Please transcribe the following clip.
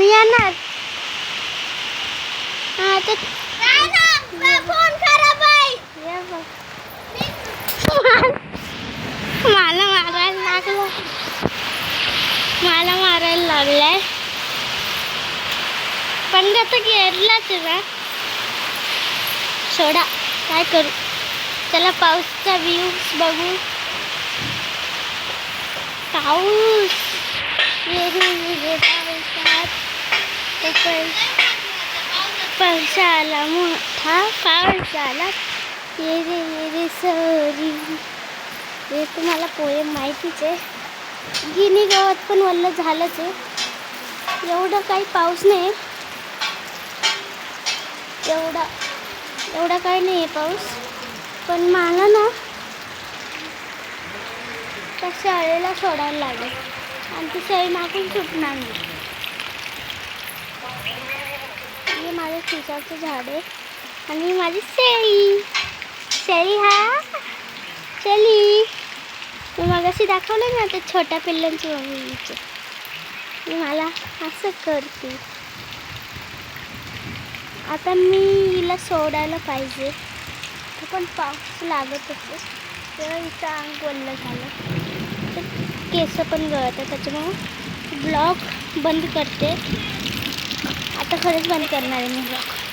येणार. हा तर फोन खराब आहे. मला मारायला लागलं. मला मारायला लागलाय. पण आता घेरलाच ना. सोडा काय करू. चला पाऊसचा व्ह्यूज बघू. पाऊस पाऊस आला मोठा. पाऊस आला ये रे सरी. हे तुम्हाला पोएम माहितीच आहे. गिनी गावात पण वल्ल झालंच आहे. एवढं काही पाऊस नाही. एवढा काही नाही आहे पाऊस. पण मला ना त्या शाळेला सोडायला लागेल आणि ती शाळी मागून सुटणार नाही. हे माझ्या चिंचाचं झाड आहे आणि माझी शेळी हा शेळी. मी मगाशी दाखवलं ना ते छोट्या पिल्लांची मम्मीचे. मी मला असं करते. आता मी हिला सोडायला पाहिजे. पण पाऊस लागत होते तेव्हा हिचं अंग ओलं झालं. तर केस पण गळत आहे. त्याच्यामुळं ब्लॉग बंद करते. आता खरंच बंद करणार आहे मी ब्लॉग.